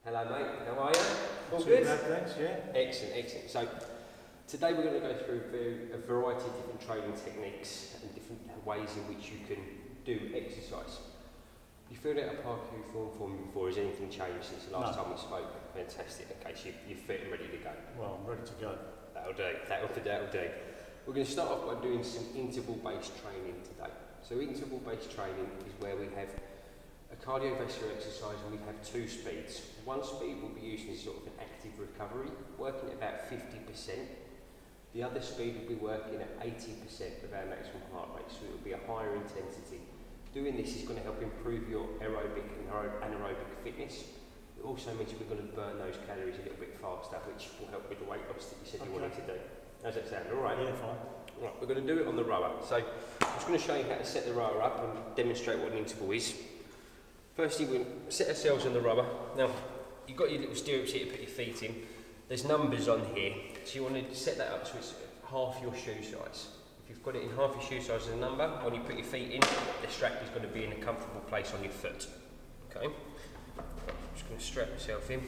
Hello mate, how are you? All Too good? bad, thanks, yeah. Excellent, excellent. So today we're going to go through a variety of different training techniques and different ways in which you can do exercise. You filled out a parkour form before. Has anything changed since the last time we spoke? Fantastic. Okay, so you're fit and ready to go. Well, I'm ready to go. That'll do. That'll do. We're going to start off by doing some interval-based training today. So interval-based training is where we have a cardiovascular exercise and we have two speeds. One speed will be used in sort of an active recovery, working at about 50%. The other speed will be working at 80% of our maximum heart rate, so it will be a higher intensity. Doing this is going to help improve your aerobic and anaerobic fitness. It also means we're going to burn those calories a little bit faster, which will help with the weight loss that you said you wanted to do. How's that sound? All right? Yeah, fine. Right, we're going to do it on the rower. So I'm just going to show you how to set the rower up and demonstrate what an interval is. Firstly, we'll set ourselves on the rower. Now, you've got your little stirrups here to put your feet in. There's numbers on here, so you want to set that up so it's half your shoe size. If you've got it in half your shoe size as a number, when you put your feet in, the strap is going to be in a comfortable place on your foot. Okay? I'm just going to strap myself in.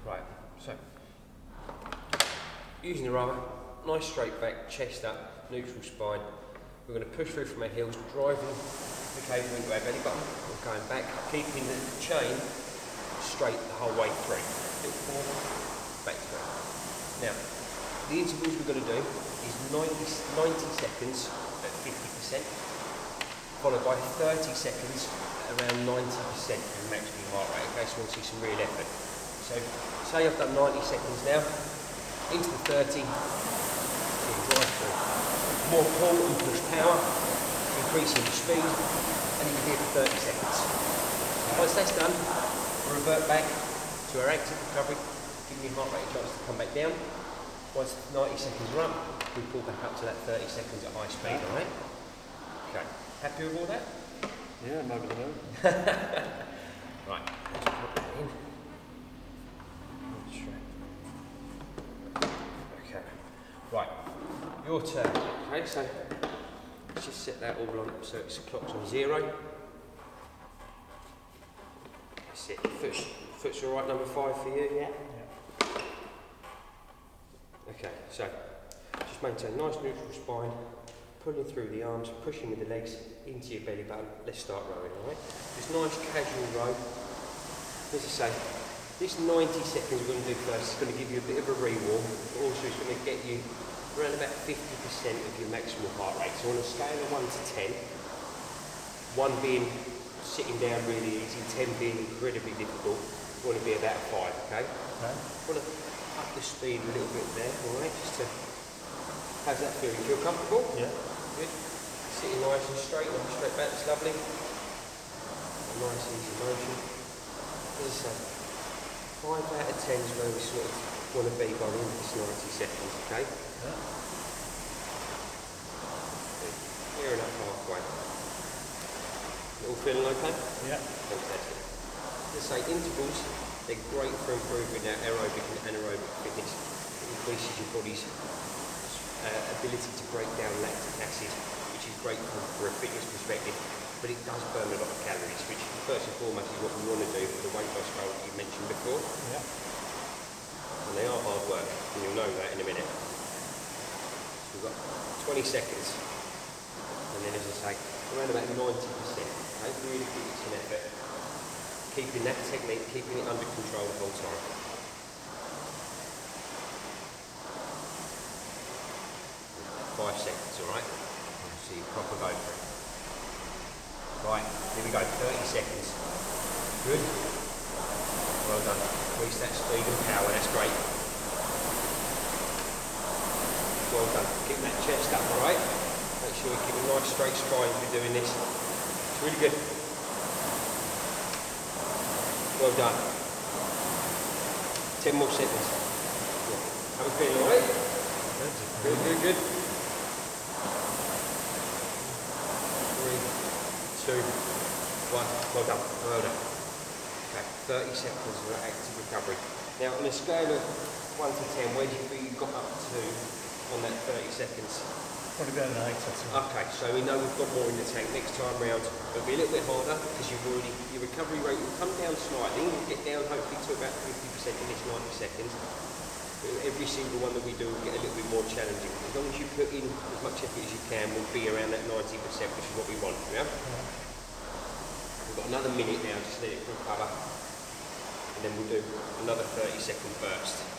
Right, so, using the rower, nice straight back, chest up, neutral spine. We're going to push through from our heels, driving the cable into our belly button, and going back, keeping the chain straight the whole way through. Little forward, back through. Now, the intervals we're going to do is 90 seconds at 50%, followed by 30 seconds at around 90% of maximum heart rate. Okay, so we'll see some real effort. So, say I've done 90 seconds now, into the 30, so you drive through. More pull and push power, increasing the speed, and you can do it for 30 seconds. Once that's done, we'll revert back to our active recovery, giving your heart rate a chance to come back down. Once 90 seconds are up, we pull back up to that 30 seconds at high speed, alright? Okay, happy with all that? Yeah, I'm over the moon. Right, let's put that in. Okay, right, your turn. Okay, so let's just set that all on so it's clocked on 0. That's it. Foot's all right, number 5 for you, yeah? Okay, so just maintain nice neutral spine, pulling through the arms, pushing with the legs into your belly button. Let's start rowing, alright? Just nice casual row. As I say, this 90 seconds we're going to do first is going to give you a bit of a re-warm, but also it's going to get you around about 50% of your maximal heart rate. So on a scale of 1 to 10, 1 being sitting down really easy, 10 being incredibly difficult, you want to be about 5, okay? Okay. Want to up the speed a little bit there, alright? Just to, how's that feeling? Feel comfortable? Yeah. Good. Sitting nice and straight back, that's lovely. Nice easy motion. As I say, 5 out of 10 is where we sort of want to be by the end of this 90 seconds, okay? Yeah. Near enough halfway. All feeling okay? Yeah. Fantastic. As I say, intervals, they're great for improving our aerobic and anaerobic fitness. It increases your body's ability to break down lactic acid, which is great for a fitness perspective, but it does burn a lot of calories, which first and foremost is what we want to do for the weight loss goal that you mentioned before. Yeah. And they are hard work, and you'll know that in a minute. So we've got 20 seconds, and then as I say, around about 90%. Okay? Really give it some effort. Keeping that technique, keeping it under control the whole time. 5 seconds, alright? So you proper go for it. Right, here we go, 30 seconds. Good. Well done. Increase that speed and power, that's great. Well done. Keep that chest up, alright? Make sure you keep a nice straight spine as you're doing this. It's really good. Well done. 10 more seconds. Have a feel, alright? Good, good, good. 3, 2, 1. Well done. Well done. Okay, 30 seconds of active recovery. Now, on a scale of 1 to 10, where do you feel you got up to on that 30 seconds? Probably about an 8 or 2. Okay, so we know we've got more in the tank. Next time round, it'll be a little bit harder because your recovery rate will come down slightly. We'll get down hopefully to about 50% in this 90 seconds. Every single one that we do will get a little bit more challenging. As long as you put in as much effort as you can, we'll be around that 90%, which is what we want. Yeah? We've got another minute now, just let it recover. And then we'll do another 30-second burst.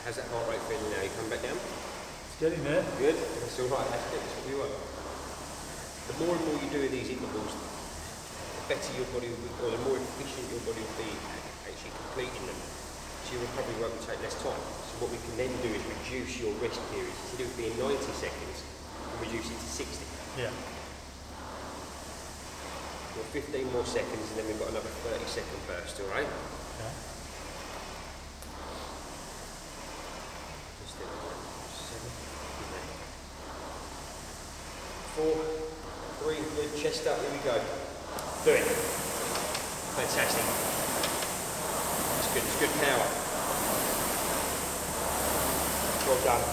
How's that heart rate feeling now? You come back down? It's getting there. Good. That's all right. That's good. That's what we want. The more and more you do these intervals, the better your body will be, or the more efficient your body will be at actually completing them. So your recovery won't take less time. So what we can then do is reduce your rest periods. Instead of being 90 seconds, we reduce it to 60. Yeah. We've got 15 more seconds, and then we've got another 30-second burst. All right. Okay. 4, 3, good, chest up, here we go. Do it. Fantastic. That's good, it's good power. Well done.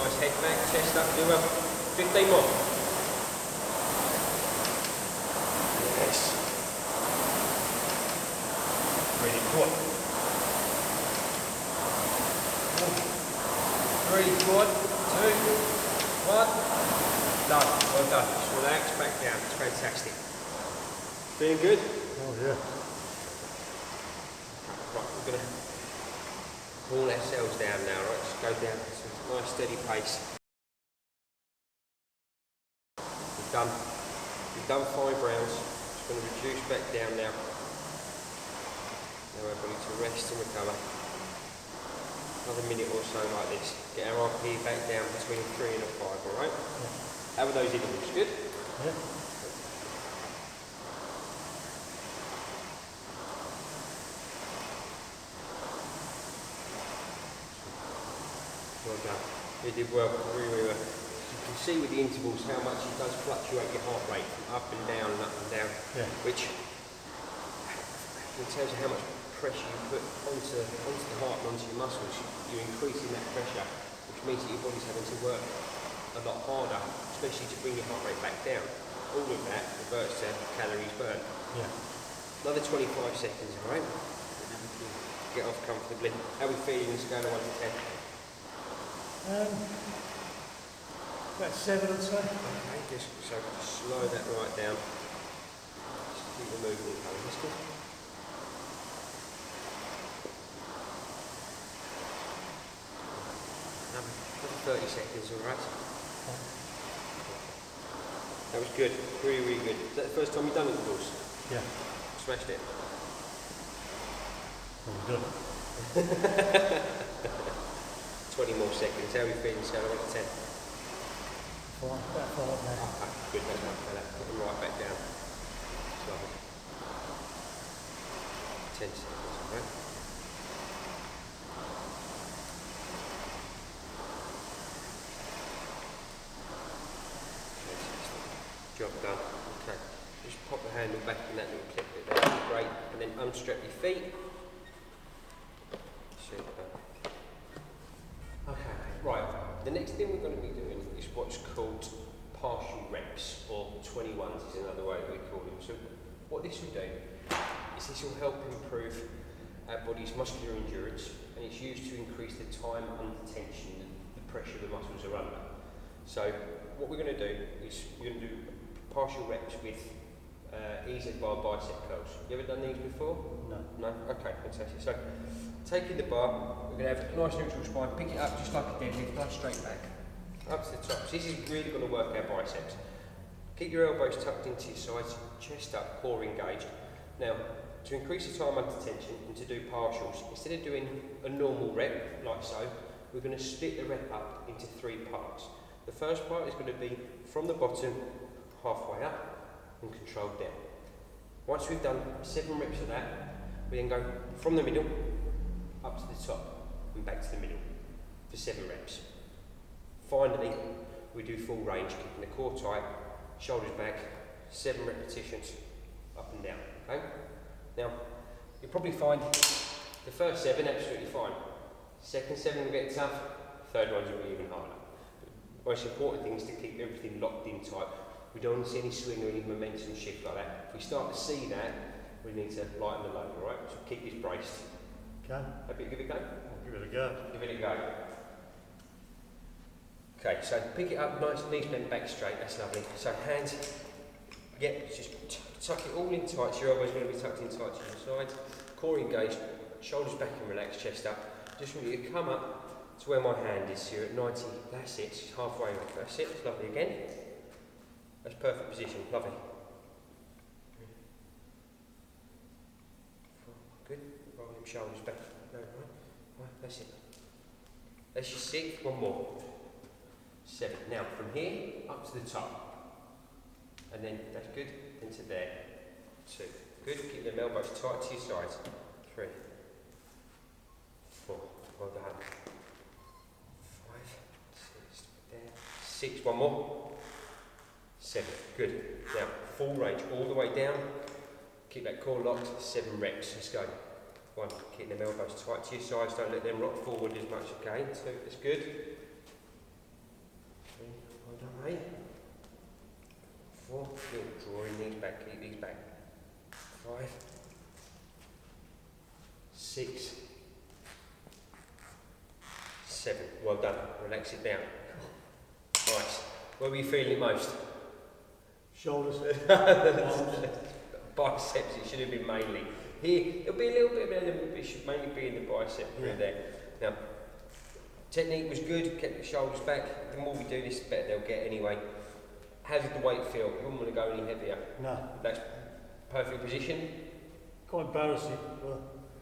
Nice, head back, chest up, do well. 15 more. Yes. Really good. 3, quad, 2, 1, done. Well done. Just relax back down. It's fantastic. Feeling good? Oh yeah. Right, we're going to pull ourselves down now, right? Just go down at a nice steady pace. We've done 5 rounds. Just going to reduce back down now. Now we're ready to rest and recover. Another minute or so like this. Get our RP back down between 3 and 5, alright? Yeah. How are those intervals? Good? Yeah. Well done. You did well, really well. You can see with the intervals how much it does fluctuate your heart rate from up and down and up and down, Yeah. which in terms of how much pressure you put onto the heart and onto your muscles, you're increasing that pressure, which means that your body's having to work a lot harder, especially to bring your heart rate back down. All of that reverts to calories burned. Yeah. Another 25 seconds, alright? Get off comfortably. How are we feeling on a scale of 1 to 10? About 7, I'd say. Okay, just so slow that right down. Just keep the movement going. That's good. Another 30 seconds, alright? That was good. Really, really good. Is that the first time you've done it, of course? Yeah. Smashed it. Well done. 20 more seconds. How are we feeling? Scale of 1 to 10? 4, about 4 now. Okay, good. That's much better. Put them right back down. Slowly. 10 seconds, alright? Job done. Okay. Just pop the handle back in that little clip bit there. That's great. And then unstrap your feet. Super. Okay. Right. The next thing we're going to be doing is what's called partial reps, or 21s is another way that we call them. So what this will do is this will help improve our body's muscular endurance, and it's used to increase the time under tension, the pressure the muscles are under. So what we're going to do is we're going to do partial reps with EZ bar bicep curls. You ever done these before? No. No? Okay, fantastic. So taking the bar, we're going to have a nice neutral spine, pick it up just like a deadlift, nice straight back, up to the top. So this is really going to work our biceps. Keep your elbows tucked into your sides, chest up, core engaged. Now, to increase the time under tension and to do partials, instead of doing a normal rep, like so, we're going to split the rep up into 3 parts. The first part is going to be from the bottom, halfway up, and controlled down. Once we've done 7 reps of that, we then go from the middle, up to the top, and back to the middle, for 7 reps. Finally, we do full range, keeping the core tight, shoulders back, 7 repetitions, up and down, okay? Now, you'll probably find the first 7 absolutely fine. Second 7 will get tough, third ones will be even harder. The most important thing is to keep everything locked in tight. We don't want to see any swing or any momentum shift like that. If we start to see that, we need to lighten the load, alright? So keep this braced. Okay. Happy to give it a go? I'll give it a go. Give it a go. Okay, so pick it up, nice, knees bent back straight, that's lovely. So hands, just tuck it all in tight, so your elbow's going to be tucked in tight to your sides. Core engaged, shoulders back and relaxed, chest up. Just want you to come up to where my hand is, so you're at 90, that's it, it's halfway up, that's it, it's lovely again. That's perfect position, lovely. Good, roll them shoulders back, no, right, that's it. That's your 6, one more. 7. Now from here up to the top, and then that's good. Then to there. 2. Good. Keep them elbows tight to your sides. 3, 4. Well done. 5, 6. There. 6. One more. 7. Good. Now full range all the way down. Keep that core locked. 7 reps. Let's go. 1. Keep them elbows tight to your sides. Don't let them rock forward as much. Okay. 2. That's good. 3, well done, mate. 4, good, drawing these back, keep these back. 5, 6, 7, well done, relax it down. Nice. Where were you feeling it most? Shoulders. Biceps, it should have been mainly. Here, it'll be a little bit better, it should mainly be in the bicep through there. Now, technique was good, kept the shoulders back. The more we do this, the better they'll get anyway. How did the weight feel? You wouldn't want to go any heavier. No. That's perfect position. Quite embarrassing.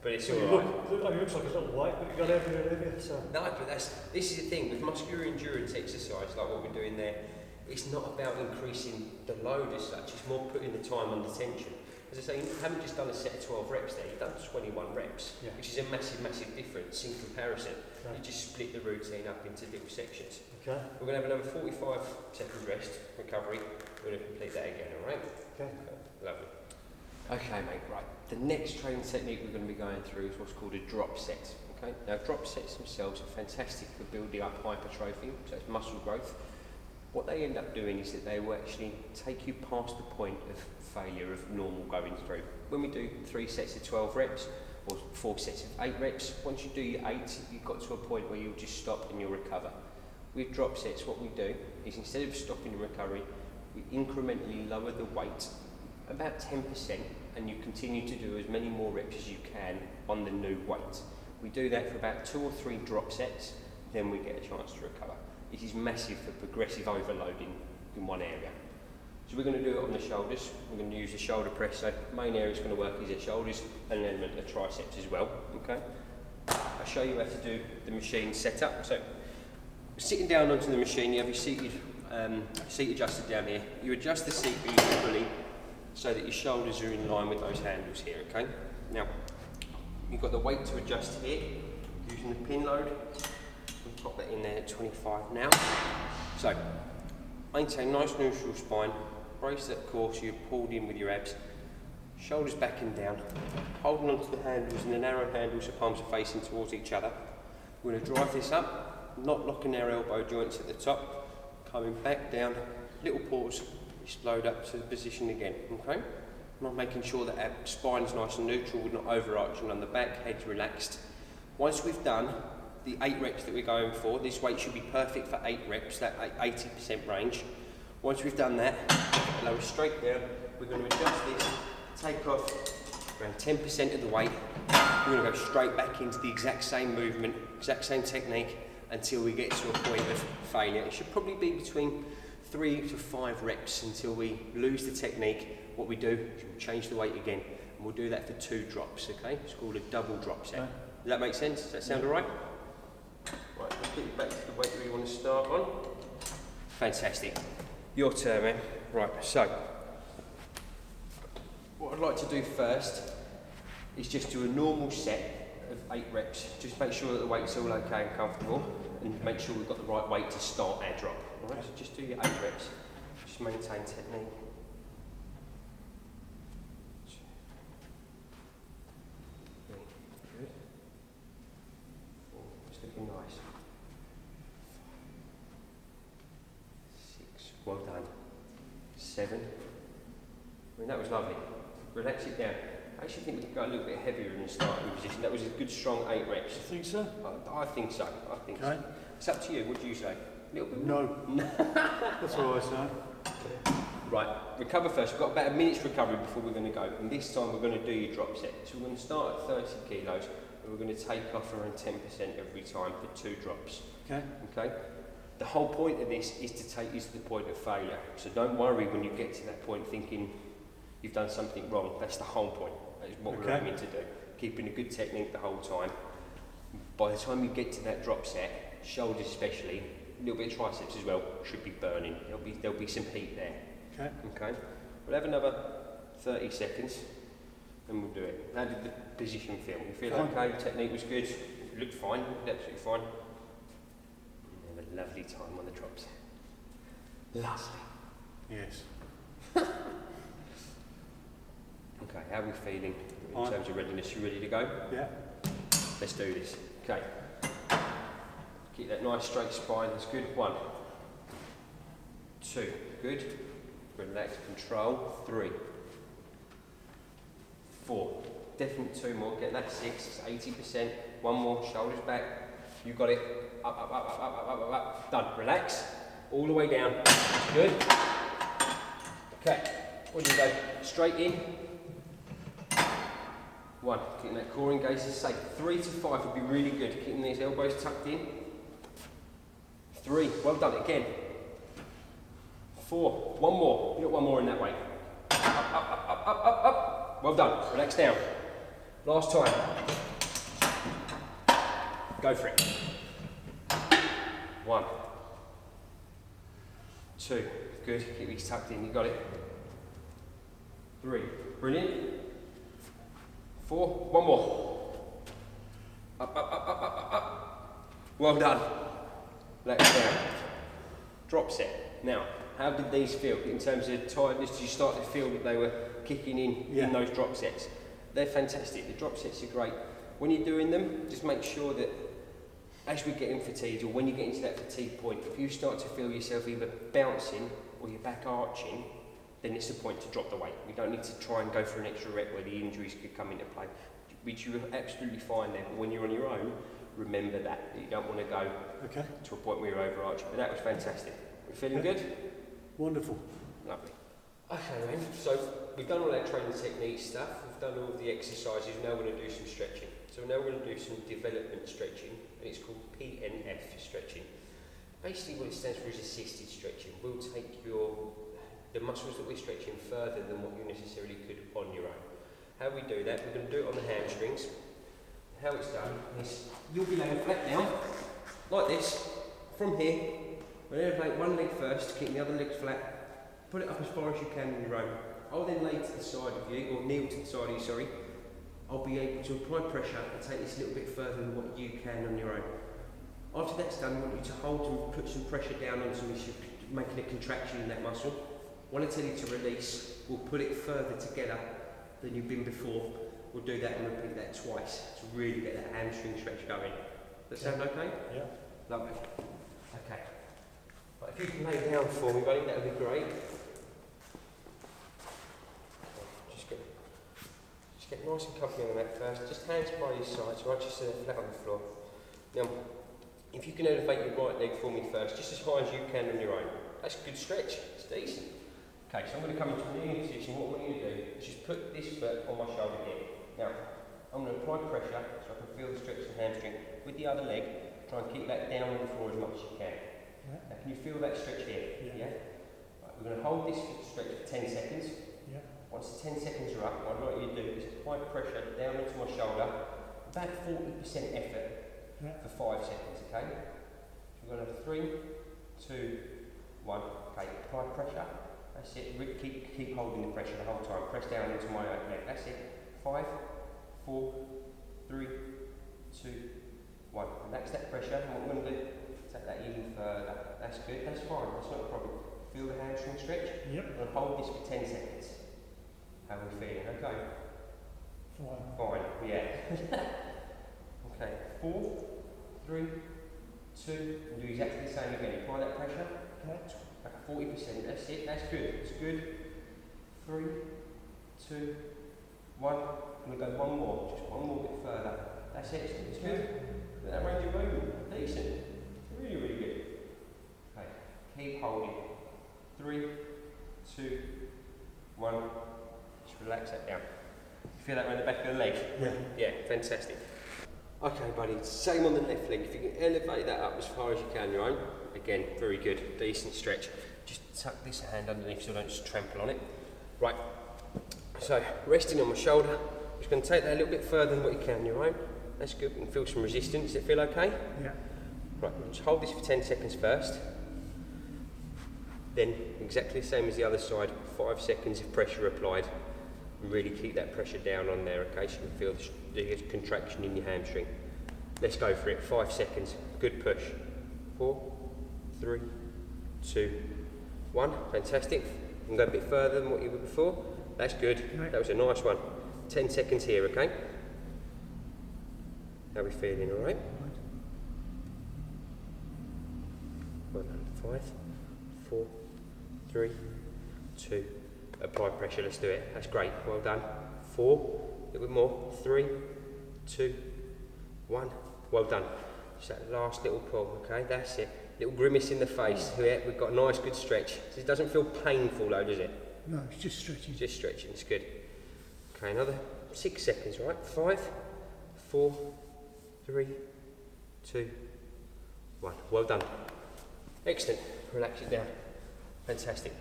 But it's Well, alright. it looks like a little weight, but you got heavier and heavier, so. No, but this is the thing, with muscular endurance exercise, like what we're doing there, it's not about increasing the load as such, it's more putting the time under tension. As I say, you haven't just done a set of 12 reps there, you've done 21 reps, which is a massive, massive difference in comparison. Okay. You just split the routine up into little sections. Okay. We're going to have another 45 seconds rest, recovery, we're going to complete that again, alright? Okay. Lovely. Okay mate, right. The next training technique we're going to be going through is what's called a drop set. Okay. Now drop sets themselves are fantastic for building up hypertrophy, so it's muscle growth. What they end up doing is that they will actually take you past the point of failure of normal going through. When we do 3 sets of 12 reps or 4 sets of 8 reps, once you do your 8, you've got to a point where you'll just stop and you'll recover. With drop sets, what we do is instead of stopping the recovery, we incrementally lower the weight about 10%, and you continue to do as many more reps as you can on the new weight. We do that for about 2 or 3 drop sets, then we get a chance to recover. This is massive for progressive overloading in one area. So we're going to do it on the shoulders. We're going to use the shoulder press. So the main area is going to work is the shoulders and an element of triceps as well. Okay. I'll show you how to do the machine setup. So sitting down onto the machine, you have your seat adjusted down here. You adjust the seat equally so that your shoulders are in line with those handles here. Okay. Now you've got the weight to adjust here using the pin load. We'll pop that in there at 25 now. So maintain nice neutral spine, brace that core so you're pulled in with your abs, shoulders back and down, holding onto the handles and the narrow handles, the palms are facing towards each other. We're going to drive this up, not locking our elbow joints at the top, coming back down, little pause, explode up to the position again, okay? Not making sure that our spine is nice and neutral, we're not overarching on the back, head's relaxed. Once we've done the 8 reps that we're going for, this weight should be perfect for 8 reps, that 80% range. Once we've done that, lower straight down, we're going to adjust this, take off around 10% of the weight. We're going to go straight back into the exact same movement, exact same technique until we get to a point of failure. It should probably be between 3 to 5 reps until we lose the technique. What we do is we'll change the weight again, and we'll do that for 2 drops, okay? It's called a double drop set. Okay. Does that make sense? Does that sound all right? Right, let's get you back to the weight that we want to start on. Fantastic. Your turn, man. Right, so what I'd like to do first is just do a normal set of 8 reps. Just make sure that the weight's all okay and comfortable, and make sure we've got the right weight to start our drop. Alright, so just do your 8 reps. Just maintain technique. 2, 3, good. 4, it's looking nice. 5, 6, well done. 7. I mean, that was lovely. Relax it down. I actually think we could go a little bit heavier in the starting position. That was a good strong 8 reps. You think so? I think so. I think Okay. so. It's up to you. What do you say? A little bit more? No. That's what I say. Right, recover first. We've got about a minute's recovery before we're going to go. And this time we're going to do your drop set. So we're going to start at 30 kilos and we're going to take off around 10% every time for 2 drops. Okay. Okay? The whole point of this is to take you to the point of failure. So don't worry when you get to that point thinking you've done something wrong. That's the whole point. That is what we're aiming to do. Keeping a good technique the whole time. By the time you get to that drop set, shoulders especially, a little bit of triceps as well, should be burning. There'll be some heat there. Okay. Okay. We'll have another 30 seconds and we'll do it. How did the position feel? You feel okay? Technique was good? It looked fine, absolutely fine. And have a lovely time on the drops. Lovely. Yes. Okay, how are we feeling in Fine. terms of readiness? You ready to go? Yeah. Let's do this. Okay. Keep that nice straight spine, that's good. 1, 2, good. Relax, control. 3, 4, definitely 2 more. Get that 6, it's 80%. 1 more, shoulders back. You got it. Up, up, up, up, up, up, up, up. Done. Relax. All the way down. Good. Okay. What do you go? Straight in. 1, keeping that core engaged is safe. 3 to 5 would be really good. Keeping these elbows tucked in. 3, well done, again. 4, 1 more. You got 1 more in that way. Up, up, up, up, up, up, up. Well done, relax down. Last time. Go for it. 1, 2, good. Keep these tucked in, you got it. 3, brilliant. 4, 1 more. Up, up, up, up, up, up, up. Well done. Relax down. Drop set. Now, how did these feel in terms of tiredness? Did you start to feel that they were kicking in those drop sets? They're fantastic. The drop sets are great. When you're doing them, just make sure that as we're getting fatigued, or when you get into that fatigue point, if you start to feel yourself either bouncing or your back arching, then it's the point to drop the weight. We don't need to try and go for an extra rep where the injuries could come into play, which you're absolutely fine there. But when you're on your own, remember that you don't want to go to a point where you're overarching. But that was fantastic. You feeling good? Wonderful. Lovely. Okay, then. So we've done all that training technique stuff. We've done all of the exercises. Now we're going to do some stretching. So now we're going to do some development stretching, and it's called PNF stretching. Basically, what it stands for is assisted stretching. We'll take the muscles that we're stretching further than what you necessarily could on your own. How we do that? We're going to do it on the hamstrings. How it's done is you'll be laying flat down, like this. From here, we're going to lay one leg first, keep the other legs flat, put it up as far as you can on your own. I'll then lay to the side of you, or kneel to the side of you, sorry. I'll be able to apply pressure and take this a little bit further than what you can on your own. After that's done, I want you to hold and put some pressure down on some issue, making a contraction in that muscle. When I tell you to release, we'll put it further together than you've been before. We'll do that and repeat that twice to really get that hamstring stretch going. Does that sound okay? Yeah. Lovely. Okay. Right, if you can lay down for me, buddy, that would be great. Just get nice and comfy on that first. Just hands by your sides, right? Just so they're flat on the floor. Now, if you can elevate your right leg for me first, just as high as you can on your own. That's a good stretch. It's decent. Okay, so I'm going to come into a kneeling position. What we're going to do is just put this foot on my shoulder here. Now, I'm going to apply pressure so I can feel the stretch of the hamstring. With the other leg, try and keep that down on the floor as much as you can. Yeah. Now, can you feel that stretch here? Yeah. Right, we're going to hold this stretch for 10 seconds. Yeah. Once the 10 seconds are up, what I'd like you to do is apply pressure down onto my shoulder, about 40% effort for 5 seconds, okay? So we're going to have 3, 2, 1, okay, apply pressure. That's it. Keep holding the pressure the whole time. Press down into my leg. That's it. 5, 4, 3, 2, 1. Relax that pressure. And what we're going to do, take that even further. That's good. That's fine. That's not a problem. Feel the hamstring stretch? Yep. And hold this for 10 seconds. How are we feeling? Okay. Fine. Fine, yeah. Okay, 4, 3, 2, and do exactly the same again. Apply that pressure. Okay. Like 40%, that's it, that's good, it's good. 3, 2, 1, and we'll go one more, just one more bit further. That's it, it's good. Look at that range of movement, decent. Really, really good. Okay, keep holding. 3, 2, 1, just relax that down. Feel that around the back of the leg? Yeah. Yeah, fantastic. Okay, buddy, same on the left leg. If you can elevate that up as far as you can, your own. Again, very good, decent stretch. Just tuck this hand underneath so I don't just trample on it. Right, so resting on my shoulder, I'm just going to take that a little bit further than what you can, your own. That's good, you can feel some resistance. Does it feel okay? Yeah. Right, just hold this for 10 seconds first. Then, exactly the same as the other side, 5 seconds of pressure applied. And really keep that pressure down on there, okay, so you can feel the contraction in your hamstring. Let's go for it, 5 seconds, good push. 4, 3, 2, 1, fantastic. You can go a bit further than what you were before. That's good, that was a nice one. 10 seconds here, okay? How are we feeling, alright? 5, 4, 3, 2, apply pressure, let's do it. That's great, well done. 4, a little bit more. 3, 2, 1, well done. Just that last little pull, okay, that's it. Little grimace in the face. Yeah, we've got a nice good stretch. It doesn't feel painful though, does it? No, it's just stretching. Just stretching, it's good. Okay, another 6 seconds, right? 5, 4, 3, 2, 1. Well done. Excellent. Relax it down. Fantastic.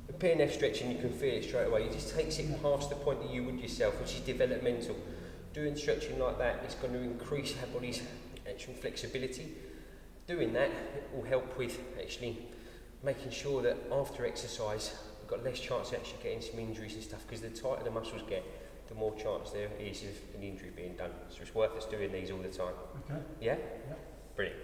The PNF stretching, you can feel it straight away. It just takes it past the point that you would yourself, which is developmental. Doing stretching like that is going to increase our body's actual flexibility. Doing that will help with actually making sure that after exercise we've got less chance of actually getting some injuries and stuff, because the tighter the muscles get, the more chance there is of an injury being done. So it's worth us doing these all the time. Okay. Yeah? Yeah. Brilliant.